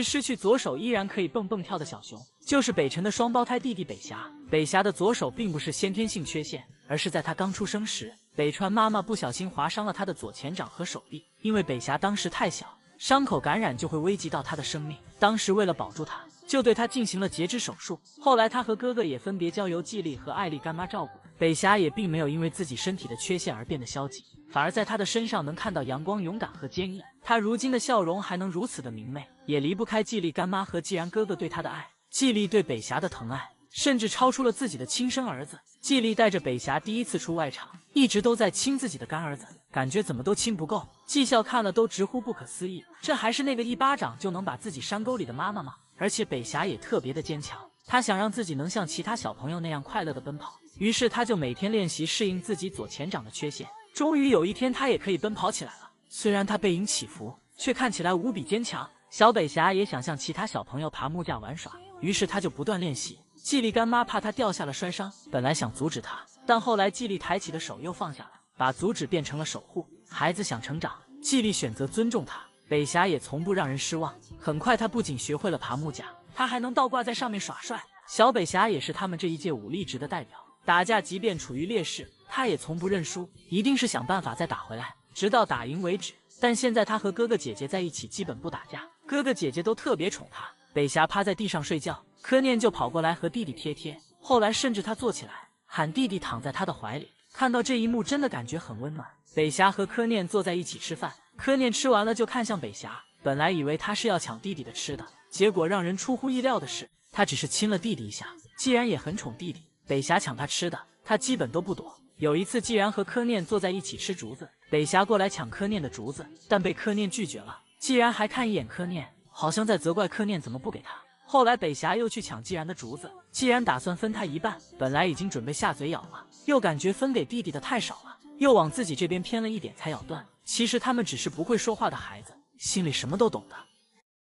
失去左手依然可以蹦蹦跳的小熊，就是北辰的双胞胎弟弟北霞。北霞的左手并不是先天性缺陷，而是在他刚出生时，北川妈妈不小心划伤了他的左前掌和手臂。因为北霞当时太小，伤口感染就会危及到他的生命。当时为了保住他，就对他进行了截肢手术。后来他和哥哥也分别交由纪莉和艾丽干妈照顾。北霞也并没有因为自己身体的缺陷而变得消极，反而在他的身上能看到阳光、勇敢和坚毅。他如今的笑容还能如此的明媚，也离不开纪莉干妈和既然哥哥对他的爱。纪莉对北霞的疼爱甚至超出了自己的亲生儿子。纪莉带着北霞第一次出外场，一直都在亲自己的干儿子，感觉怎么都亲不够。纪孝看了都直呼不可思议，这还是那个一巴掌就能把自己山沟里的妈妈吗？而且北霞也特别的坚强，她想让自己能像其他小朋友那样快乐的奔跑，于是她就每天练习适应自己左前掌的缺陷。终于有一天，她也可以奔跑起来了。虽然她背影起伏，却看起来无比坚强。小北霞也想像其他小朋友爬木架玩耍，于是她就不断练习。纪莉干妈怕她掉下了摔伤，本来想阻止她，但后来纪莉抬起的手又放下来，把阻止变成了守护。孩子想成长，纪莉选择尊重他。北霞也从不让人失望，很快她不仅学会了爬木架，她还能倒挂在上面耍帅。小北霞也是他们这一届武力值的代表，打架即便处于劣势，她也从不认输，一定是想办法再打回来，直到打赢为止。但现在她和哥哥姐姐在一起基本不打架，哥哥姐姐都特别宠她。北霞趴在地上睡觉，柯念就跑过来和弟弟贴贴，后来甚至他坐起来喊弟弟躺在他的怀里。看到这一幕真的感觉很温暖。北霞和柯念坐在一起吃饭，柯念吃完了就看向北霞，本来以为他是要抢弟弟的吃的，结果让人出乎意料的是，他只是亲了弟弟一下。既然也很宠弟弟，北霞抢他吃的，他基本都不躲。有一次既然和柯念坐在一起吃竹子，北霞过来抢柯念的竹子，但被柯念拒绝了。既然还看一眼柯念，好像在责怪柯念怎么不给他。后来北霞又去抢既然的竹子，既然打算分他一半，本来已经准备下嘴咬了，又感觉分给弟弟的太少了，又往自己这边偏了一点才咬断。其实他们只是不会说话的孩子，心里什么都懂的。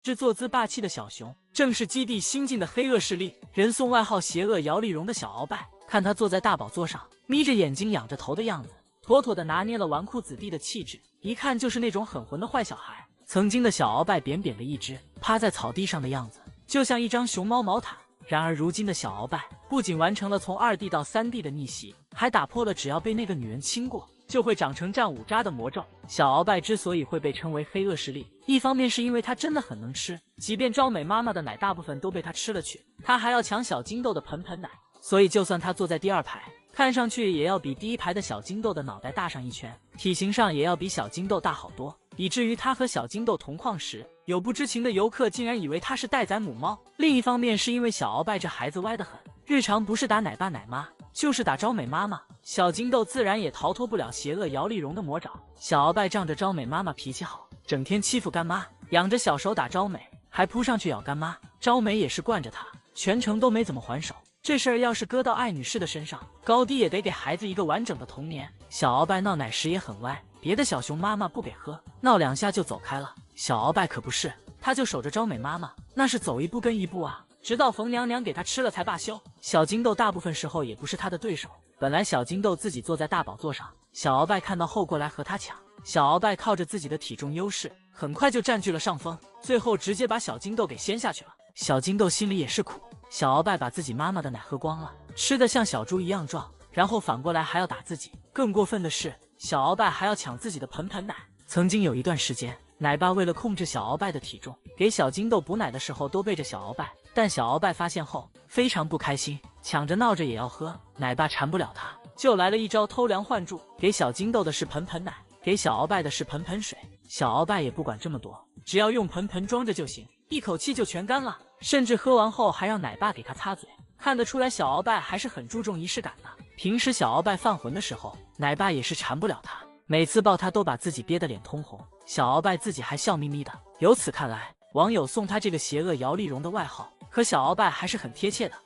这坐姿霸气的小熊，正是基地新晋的黑恶势力，人送外号邪恶姚丽蓉的小鳌拜。看他坐在大宝座上，眯着眼睛仰着头的样子，妥妥的拿捏了纨绔子弟的气质，一看就是那种狠混的坏小孩。曾经的小鳌拜扁扁的一只，趴在草地上的样子就像一张熊猫毛毯。然而如今的小鳌拜不仅完成了从2D到3D的逆袭，还打破了只要被那个女人亲过就会长成战五渣的魔咒。小鳌拜之所以会被称为黑恶势力，一方面是因为他真的很能吃，即便招美妈妈的奶大部分都被他吃了去，他还要抢小金豆的盆盆奶，所以就算他坐在第2排，看上去也要比第1排的小金豆的脑袋大上1圈，体型上也要比小金豆大好多，以至于他和小金豆同框时，有不知情的游客竟然以为他是待宰母猫。另一方面是因为小鳌拜这孩子歪得很，日常不是打奶爸奶妈，就是打招美妈妈，小金豆自然也逃脱不了邪恶姚丽蓉的魔爪。小鳌拜仗着招美妈妈脾气好，整天欺负干妈，仰着小手打招美，还扑上去咬干妈，招美也是惯着他，全程都没怎么还手。这事儿要是搁到艾女士的身上，高低也得给孩子一个完整的童年。小鳌拜闹奶时也很歪，别的小熊妈妈不给喝，闹2下就走开了，小鳌拜可不是，他就守着招美妈妈，那是走一步跟一步啊，直到冯娘娘给他吃了才罢休。小金豆大部分时候也不是他的对手，本来小金豆自己坐在大宝座上，小鳌拜看到后过来和他抢，小鳌拜靠着自己的体重优势，很快就占据了上风，最后直接把小金豆给掀下去了。小金豆心里也是苦，小鳌拜把自己妈妈的奶喝光了，吃得像小猪一样壮，然后反过来还要打自己，更过分的是小鳌拜还要抢自己的盆盆奶。曾经有一段时间，奶爸为了控制小鳌拜的体重，给小金豆补奶的时候都背着小鳌拜，但小鳌拜发现后非常不开心，抢着闹着也要喝，奶爸缠不了他，就来了一招偷梁换柱，给小金豆的是盆盆奶，给小鳌拜的是盆盆水。小鳌拜也不管这么多，只要用盆盆装着就行，一口气就全干了，甚至喝完后还让奶爸给他擦嘴。看得出来小鳌拜还是很注重仪式感的。平时小鳌拜犯浑的时候，奶爸也是缠不了他，每次抱他都把自己憋得脸通红，小鳌拜自己还笑眯眯的。由此看来，网友送他这个邪恶姚丽蓉的外号和小鳌拜还是很贴切的。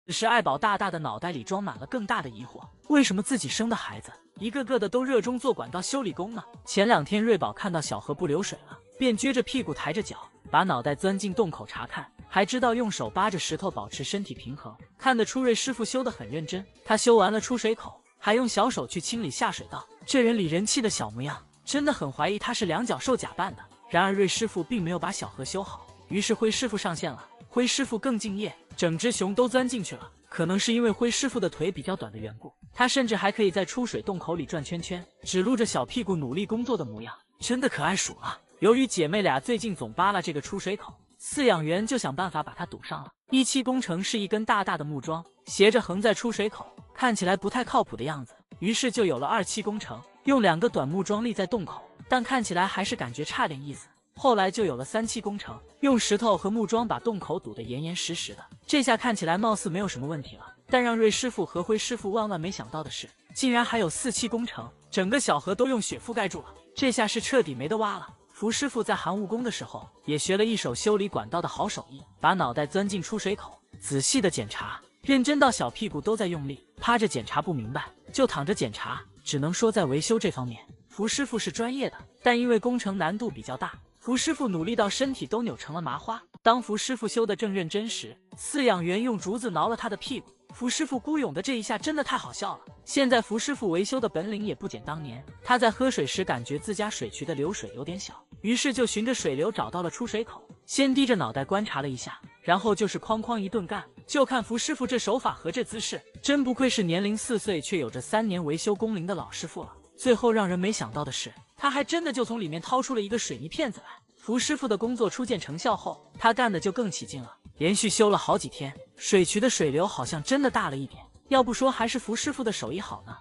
只是爱宝大大的脑袋里装满了更大的疑惑，为什么自己生的孩子一个个的都热衷做管道修理工呢？前2天瑞宝看到小河不流水了，便撅着屁股抬着脚，把脑袋钻进洞口查看，还知道用手扒着石头保持身体平衡，看得出瑞师傅修得很认真。他修完了出水口，还用小手去清理下水道，这人理人气的小模样，真的很怀疑他是2脚兽假扮的。然而瑞师傅并没有把小河修好，于是灰师傅上线了。灰师傅更敬业，整只熊都钻进去了。可能是因为灰师傅的腿比较短的缘故，他甚至还可以在出水洞口里转圈圈，只露着小屁股努力工作的模样，真的可爱数了。由于姐妹俩最近总扒拉这个出水口，饲养员就想办法把它堵上了。17工程是一根大大的木桩，斜着横在出水口，看起来不太靠谱的样子，于是就有了27工程，用2个短木桩立在洞口，但看起来还是感觉差点意思。后来就有了37工程，用石头和木桩把洞口堵得严严实实的，这下看起来貌似没有什么问题了。但让瑞师傅和灰师傅万万没想到的是，竟然还有47工程，整个小河都用雪覆盖住了，这下是彻底没得挖了。福师傅在寒武宫的时候也学了一手修理管道的好手艺，把脑袋钻进出水口，仔细的检查，认真到小屁股都在用力，趴着检查不明白就躺着检查，只能说在维修这方面福师傅是专业的，但因为工程难度比较大，福师傅努力到身体都扭成了麻花。当福师傅修得正认真时，饲养员用竹子挠了他的屁股，福师傅孤勇的这一下真的太好笑了。现在福师傅维修的本领也不减当年，他在喝水时感觉自家水渠的流水有点小，于是就循着水流找到了出水口，先低着脑袋观察了一下，然后就是哐哐一顿干。就看福师傅这手法和这姿势，真不愧是年龄4岁却有着3年维修工龄的老师傅了。最后让人没想到的是，他还真的就从里面掏出了一个水泥片子来。福师傅的工作初见成效后，他干的就更起劲了，连续修了好几天，水渠的水流好像真的大了一点，要不说还是福师傅的手艺好呢。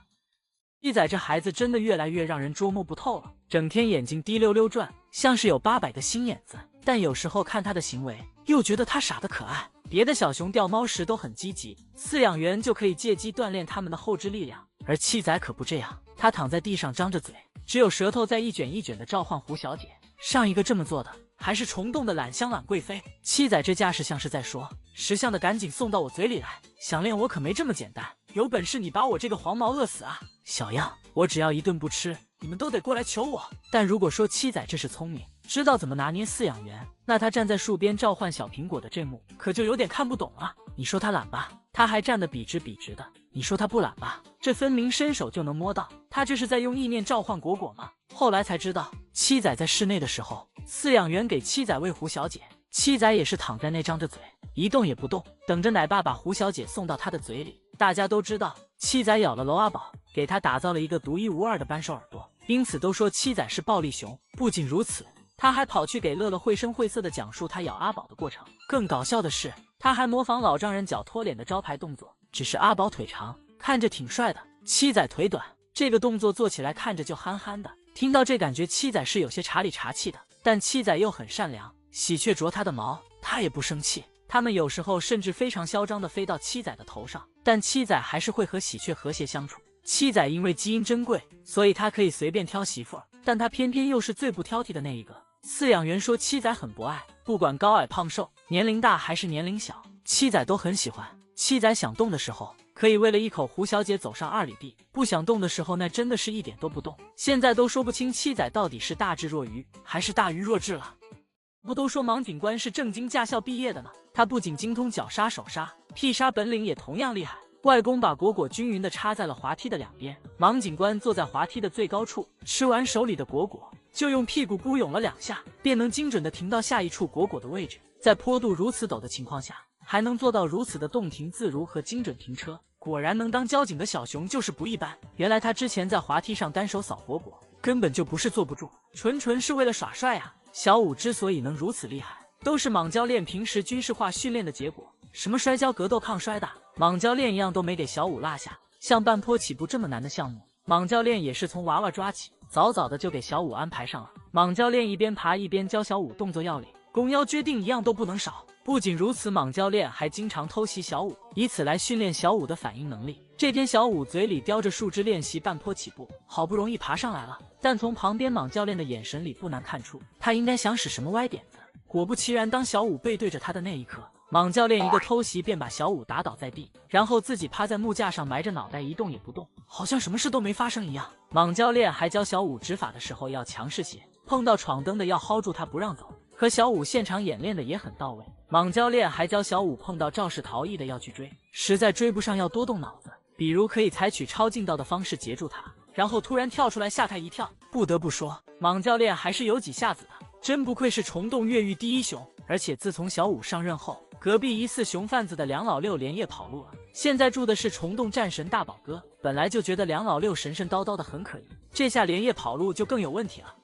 七仔这孩子真的越来越让人捉摸不透了，整天眼睛滴溜溜转，像是有800个心眼子，但有时候看他的行为，又觉得他傻得可爱。别的小熊掉猫时都很积极，饲养员就可以借机锻炼他们的后肢力量，而七仔可不这样，他躺在地上张着嘴，只有舌头在一卷一卷的召唤胡小姐。上一个这么做的还是虫洞的懒香懒贵妃。七仔这架势像是在说，识相的赶紧送到我嘴里来，想练我可没这么简单，有本事你把我这个黄毛饿死啊！小样，我只要一顿不吃，你们都得过来求我。但如果说七仔这是聪明，知道怎么拿捏饲养员，那他站在树边召唤小苹果的这幕可就有点看不懂了。你说他懒吧，他还站得笔直笔直的；你说他不懒吧，这分明伸手就能摸到，他这是在用意念召唤果果吗？后来才知道，七仔在室内的时候，饲养员给七仔喂胡小姐，七仔也是躺在那张着嘴，一动也不动，等着奶爸把胡小姐送到他的嘴里。大家都知道，七仔咬了娄阿宝，给他打造了一个独一无二的扳手耳朵，因此都说七仔是暴力熊。不仅如此，他还跑去给乐乐绘声绘色地讲述他咬阿宝的过程。更搞笑的是，他还模仿老丈人脚拖脸的招牌动作，只是阿宝腿长，看着挺帅的，七仔腿短，这个动作做起来看着就憨憨的。听到这感觉七仔是有些茶里茶气的，但七仔又很善良，喜鹊啄他的毛，他也不生气。他们有时候甚至非常嚣张地飞到七仔的头上，但七仔还是会和喜鹊和谐相处。七仔因为基因珍贵，所以他可以随便挑媳妇儿，但他偏偏又是最不挑剔的那一个。饲养员说七仔很博爱，不管高矮胖瘦，年龄大还是年龄小，七仔都很喜欢。七仔想动的时候，可以为了一口胡小姐走上2里地，不想动的时候，那真的是一点都不动。现在都说不清七仔到底是大智若愚还是大愚若智了。不都说盲警官是正经驾校毕业的呢？他不仅精通脚杀手杀，劈杀本领也同样厉害。外公把果果均匀地插在了滑梯的2边，盲警官坐在滑梯的最高处，吃完手里的果果，就用屁股咕涌了2下，便能精准地停到下一处果果的位置。在坡度如此陡的情况下，还能做到如此的动停自如和精准停车，果然能当交警的小熊就是不一般。原来他之前在滑梯上单手扫果果，根本就不是坐不住，纯纯是为了耍帅啊！小五之所以能如此厉害，都是莽教练平时军事化训练的结果。什么摔跤、格斗、抗摔的，莽教练一样都没给小五落下。像半坡起步这么难的项目，莽教练也是从娃娃抓起，早早的就给小五安排上了。莽教练一边爬一边教小五动作要领，弓腰撅腚一样都不能少。不仅如此，莽教练还经常偷袭小五，以此来训练小五的反应能力。这天，小五嘴里叼着树枝练习半坡起步，好不容易爬上来了，但从旁边莽教练的眼神里不难看出，他应该想使什么歪点子。果不其然，当小五背对着他的那一刻，莽教练一个偷袭便把小五打倒在地，然后自己趴在木架上埋着脑袋一动也不动，好像什么事都没发生一样。莽教练还教小五执法的时候要强势些，碰到闯灯的要薅住他不让走。和小五现场演练的也很到位。莽教练还教小五碰到肇事逃逸的要去追，实在追不上要多动脑子，比如可以采取超近道的方式截住他，然后突然跳出来吓他一跳。不得不说，莽教练还是有几下子的，真不愧是虫洞越狱第一熊。而且自从小五上任后，隔壁疑似熊贩子的梁老六连夜跑路了，现在住的是虫洞战神大宝哥。本来就觉得梁老六神神叨叨的很可疑，这下连夜跑路就更有问题了。